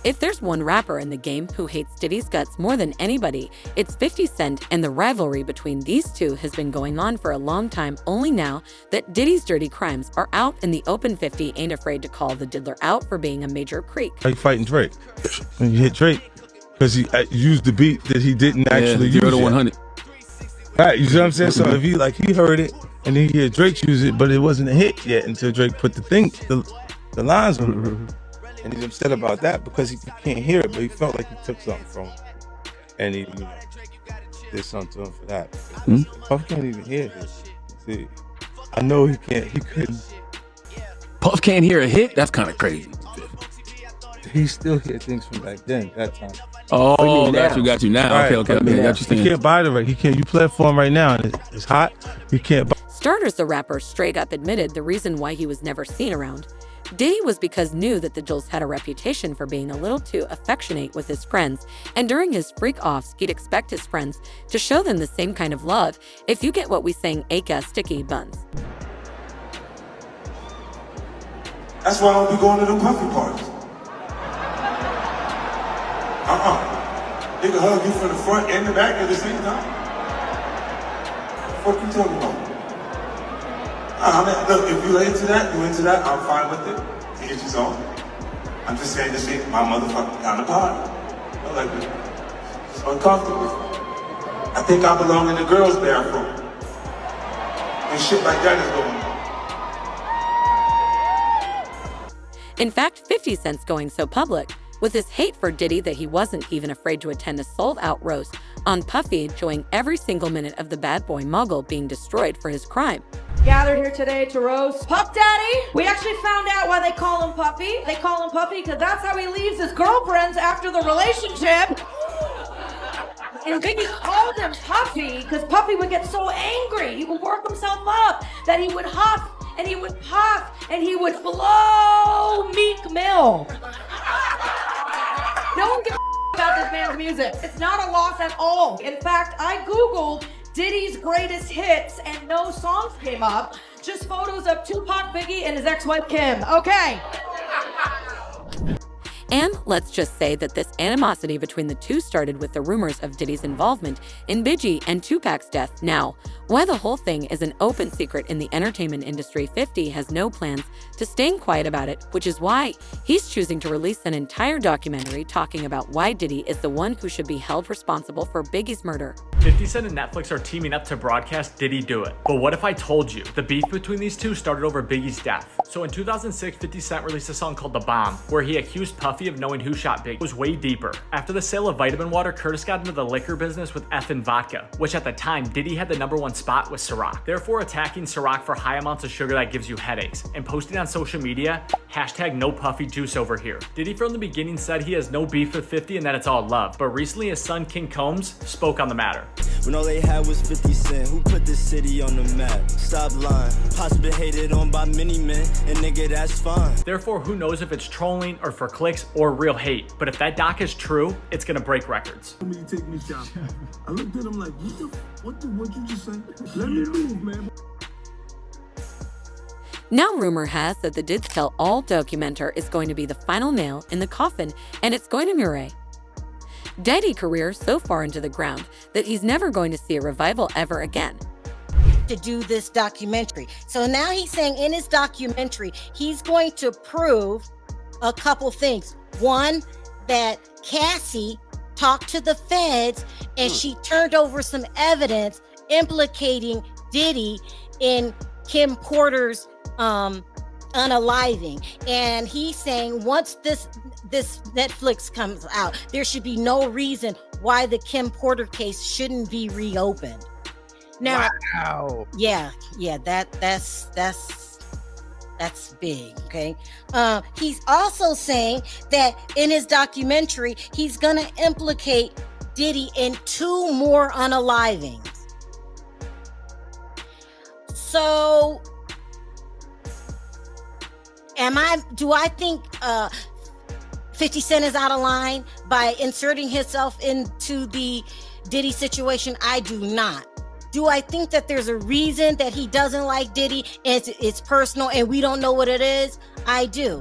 If there's one rapper in the game who hates Diddy's guts more than anybody, it's 50 Cent, and the rivalry between these two has been going on for a long time. Only now that Diddy's dirty crimes are out in the open, 50 ain't afraid to call the diddler out for being a major creep. Like fighting Drake. When you hit Drake, because he used the beat that he didn't actually use. 0 to 100. Right, you see what I'm saying? So if he heard it and then he heard Drake use it, but it wasn't a hit yet until Drake put the lines on it. And he's upset about that because he can't hear it, but he felt like he took something from him. And he did something to him for that. Puff can't even hear this. See, I know he couldn't. Puff can't hear a hit? That's kind of crazy. He still hear things from back then, that time. Oh, got you now. Right. Okay. Got you. He can't buy the right. You play it for him right now, and it's hot. He can't buy. Starters, the rapper straight up admitted the reason why he was never seen around Diddy was because knew that the Jules had a reputation for being a little too affectionate with his friends, and during his freak-offs, he'd expect his friends to show them the same kind of love, if you get what we saying, aka sticky buns. That's why I don't be going to them puffy parties. Nigga hug you from the front and the back at the same time. What you talking about? Look, if you're into that, I'm fine with it. To each his own. I'm just saying this ain't my motherfucking kind of party. Like, it's uncomfortable. I think I belong in the girls' bathroom. And shit like that is going on. In fact, 50 Cent's going so public with his hate for Diddy that he wasn't even afraid to attend a sold-out roast on Puffy, enjoying every single minute of the bad boy mogul being destroyed for his crime. Gathered here today to roast Puff Daddy. We actually found out why they call him Puffy. They call him Puffy because that's how he leaves his girlfriends after the relationship. And Biggie called him Puffy because Puffy would get so angry. He would work himself up that he would huff and he would puff and he would blow Meek Mill. No one gives a about this man's music. It's not a loss at all. In fact, I Googled Diddy's greatest hits and no songs came up. Just photos of Tupac, Biggie, and his ex-wife Kim. Okay. And let's just say that this animosity between the two started with the rumors of Diddy's involvement in Biggie and Tupac's death. Now, why the whole thing is an open secret in the entertainment industry, 50 has no plans to staying quiet about it, which is why he's choosing to release an entire documentary talking about why Diddy is the one who should be held responsible for Biggie's murder. 50 Cent and Netflix are teaming up to broadcast Diddy Do It. But what if I told you the beef between these two started over Biggie's death? So in 2006, 50 Cent released a song called The Bomb, where he accused Puffy of knowing who shot Biggie. It was way deeper. After the sale of vitamin water, Curtis got into the liquor business with effing vodka, which at the time, Diddy had the #1 spot with Ciroc. Therefore attacking Ciroc for high amounts of sugar that gives you headaches, and posting on social media, #NoPuffyJuice over here. Diddy from the beginning said he has no beef with 50 and that it's all love, but recently his son King Combs spoke on the matter. When all they had was 50 Cent, who put this city on the map? Stop lying, Pops been hated on by many men, and nigga, that's fine. Therefore, who knows if it's trolling or for clicks or real hate, but if that doc is true, it's gonna break records. Let me take me shopping. I looked at him like, what you just say? Let me move, man. Now rumor has that the Did Tell All documenter is going to be the final nail in the coffin, and it's going to Murray Diddy's career so far into the ground that he's never going to see a revival ever again. To do this documentary. So now he's saying in his documentary, he's going to prove a couple things. One, that Cassie talked to the feds and she turned over some evidence implicating Diddy in Kim Porter's unaliving. And he's saying once this Netflix comes out, there should be no reason why the Kim Porter case shouldn't be reopened. Now, wow. Yeah, that's big, okay? He's also saying that in his documentary, he's gonna implicate Diddy in 2 more unalivings. So, do I think 50 Cent is out of line by inserting himself into the Diddy situation? I do not. Do I think that there's a reason that he doesn't like Diddy and it's personal and we don't know what it is? I do.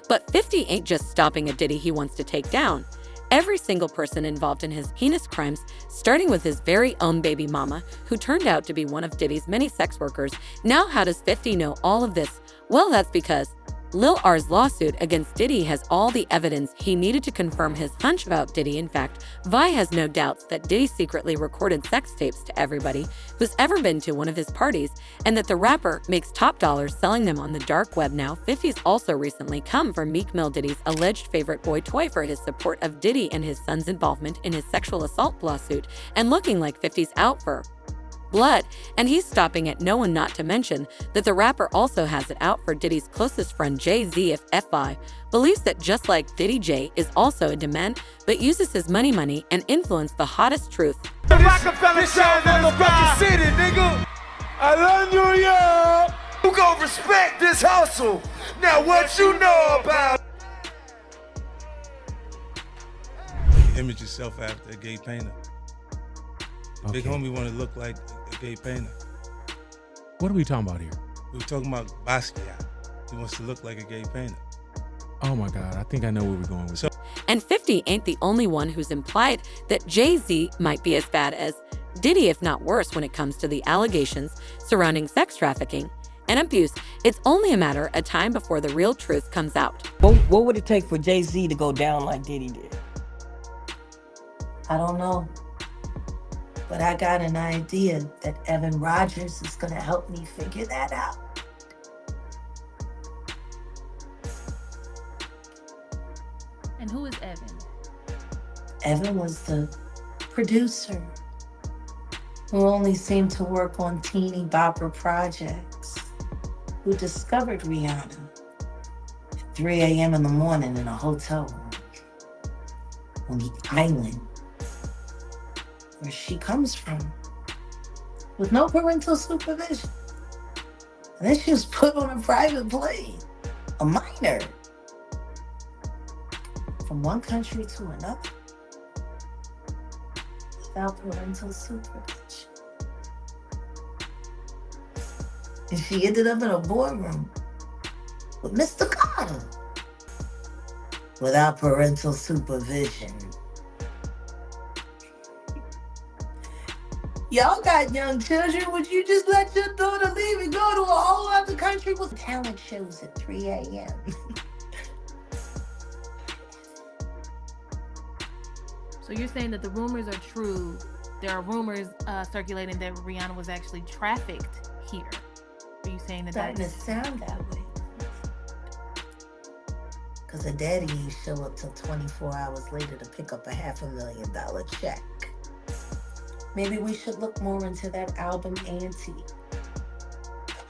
But 50 ain't just stopping at Diddy he wants to take down. Every single person involved in his heinous crimes, starting with his very own baby mama, who turned out to be one of Diddy's many sex workers. Now, how does 50 know all of this? Well, that's because Lil R's lawsuit against Diddy has all the evidence he needed to confirm his hunch about Diddy. In fact, Vi has no doubts that Diddy secretly recorded sex tapes to everybody who's ever been to one of his parties, and that the rapper makes top dollars selling them on the dark web now. 50's also recently come for Meek Mill, Diddy's alleged favorite boy toy, for his support of Diddy and his son's involvement in his sexual assault lawsuit, and looking like 50's out for blood, and he's stopping at no one, not to mention that the rapper also has it out for Diddy's closest friend Jay Z. If FI believes that just like Diddy, Jay is also a demand, but uses his money and influence the hottest truth. The Rockefeller Show, motherfucking city, nigga. I love New York. You gon' respect this hustle. Now what you know about? Image yourself after a gay painter. Okay. Big homie want to look like a gay painter. What are we talking about here? We were talking about Basquiat. He wants to look like a gay painter. Oh my God, I think I know where we're going with. And 50 ain't the only one who's implied that Jay Z might be as bad as Diddy, if not worse, when it comes to the allegations surrounding sex trafficking and abuse. It's only a matter of time before the real truth comes out. What would it take for Jay Z to go down like Diddy did? I don't know. But I got an idea that Evan Rogers is gonna help me figure that out. And who is Evan? Evan was the producer who only seemed to work on teeny bopper projects, who discovered Rihanna at 3 a.m. in the morning in a hotel room on the island where she comes from, with no parental supervision. And then she was put on a private plane, a minor, from one country to another, without parental supervision. And she ended up in a boardroom with Mr. Carter, without parental supervision. Y'all got young children. Would you just let your daughter leave and go to a whole other country with talent shows at 3 a.m.? So you're saying that the rumors are true. There are rumors circulating that Rihanna was actually trafficked here. Are you saying that Starting to sound that way. Because her daddy ain't show up till 24 hours later to pick up a $500,000 check. Maybe we should look more into that album ante.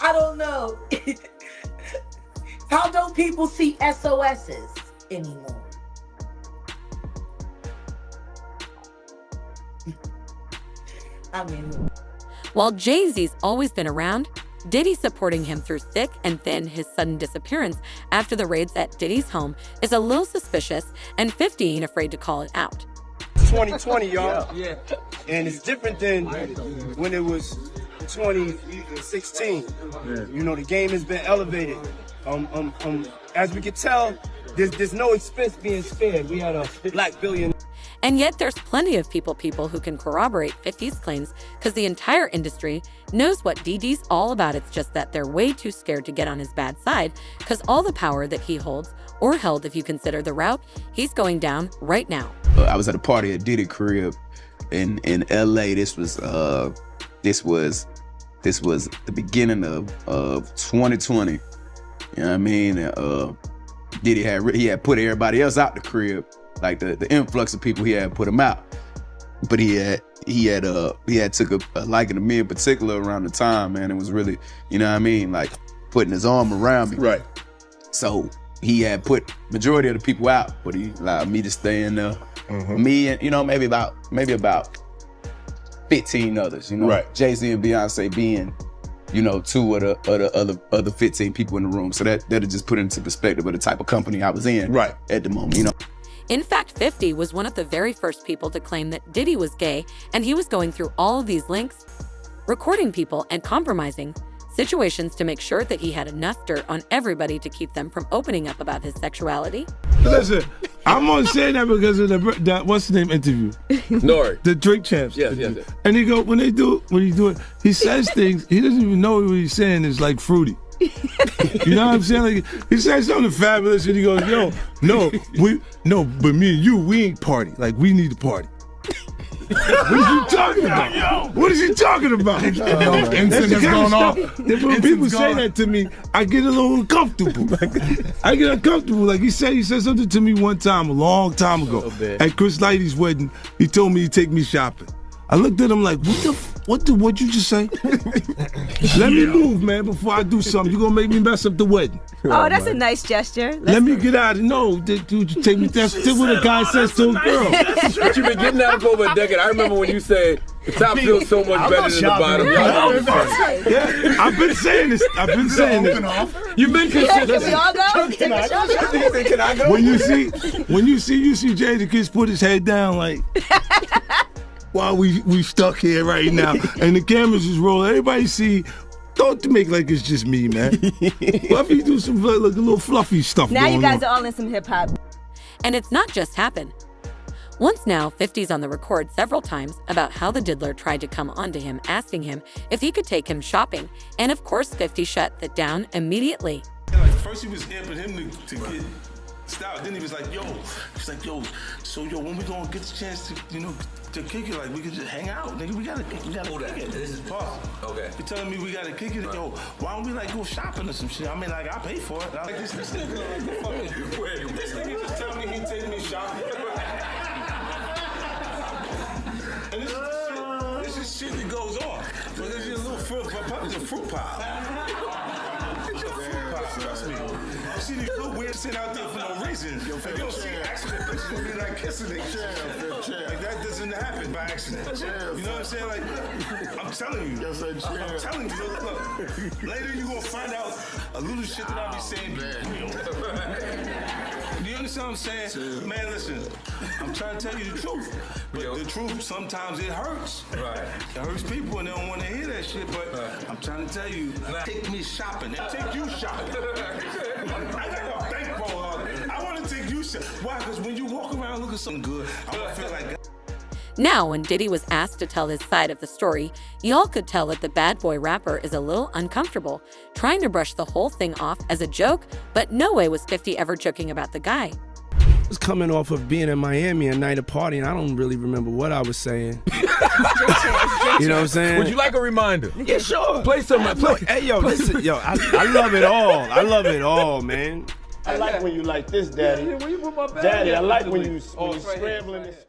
I don't know. How don't people see SOSs anymore? I mean, While Jay Z's always been around, Diddy supporting him through thick and thin. His sudden disappearance after the raids at Diddy's home is a little suspicious, and 50 ain't afraid to call it out. 2020, y'all. Yeah. And it's different than when it was 2016. You know, the game has been elevated. As we can tell, there's no expense being spared. We had a black billion. And yet there's plenty of people who can corroborate 50's claims, because the entire industry knows what DD's all about. It's just that they're way too scared to get on his bad side, because all the power that he holds, or held if you consider the route he's going down right now. I was at a party at Diddy crib in LA. This was the beginning of 2020. You know what I mean? Diddy had put everybody else out the crib. Like the influx of people, he had put him out, but he had took a liking to me in particular around the time, man. It was really, you know what I mean, like putting his arm around me. Right. So he had put majority of the people out, but he allowed me to stay in there. Mm-hmm. Me and maybe about 15 others. You know, right. Jay Z and Beyonce being, two of the other 15 people in the room. So that'll just put into perspective of the type of company I was in. Right. At the moment. In fact, 50 was one of the very first people to claim that Diddy was gay, and he was going through all of these links, recording people and compromising situations to make sure that he had enough dirt on everybody to keep them from opening up about his sexuality. Listen, I'm only saying that because of the what's the name interview? Nori. The Drink Champs. Yes. And he go, when he do it, he says things, he doesn't even know what he's saying is like fruity. You know what I'm saying? Like, he says something fabulous and he goes, yo, but me and you, we ain't party. Like, we need to party. What is he talking about? What is he talking about? Incense has gone off. When people say that to me, I get a little uncomfortable. I get uncomfortable. Like he said something to me one time, a long time ago, at Chris Lighty's wedding. He told me he'd take me shopping. I looked at him like, what'd you just say? Let me move, man, before I do something. You're gonna make me mess up the wedding. Oh, that's a nice gesture. Let me get out of no, dude, you take me. That's what a guy says to a girl. But you've been getting out for over a decade. I remember when you said the top feels so much better than the bottom. Yeah, I've been saying this. You've been consistent. Can we all go? Can I go? When you see Jay the Kid put his head down like while we stuck here right now and the cameras is rolling, everybody see. Don't make like it's just me, man. Fluffy do some like a little fluffy stuff. Now you guys are all in some hip hop. And it's not just happen. Once now, 50's on the record several times about how the diddler tried to come onto him, asking him if he could take him shopping. And of course, 50 shut that down immediately. Like first he was amping him to get style. Then he was like, so when we gonna get the chance to kick it, like we could just hang out, nigga. We gotta kick it. This is possible. Okay. You're telling me we gotta kick it, yo. Why don't we like go shopping or some shit? I mean, like I pay for it. Like this nigga, this nigga just tell me he take me shopping. And this is shit that goes on. So this is a little fruit pie. It's a fruit pie. Trust me. You see these little weird shit out there for no reason. You don't see accident pictures of me like kissing niggas. Like that doesn't happen by accident. You know what I'm saying? Like, I'm telling you. I'm telling you. Look, later you gonna find out a little shit that I be saying. Do you understand what I'm saying? Man, listen, I'm trying to tell you the truth. But the truth, sometimes it hurts. Right. It hurts people and they don't want to hear that shit, but I'm trying to tell you, take me shopping and take you shopping. I got a bankroll on it. I want to take you shopping. Why? Because when you walk around looking something good, I want to feel like... Now, when Diddy was asked to tell his side of the story, y'all could tell that the bad boy rapper is a little uncomfortable, trying to brush the whole thing off as a joke, but no way was 50 ever joking about the guy. I was coming off of being in Miami a night of party, and I don't really remember what I was saying. You know what I'm saying? Would you like a reminder? Yeah, sure. Play something. Hey, yo, listen, I love it all. I love it all, man. I like when you like this, Daddy. Daddy, I like when you scrambling this.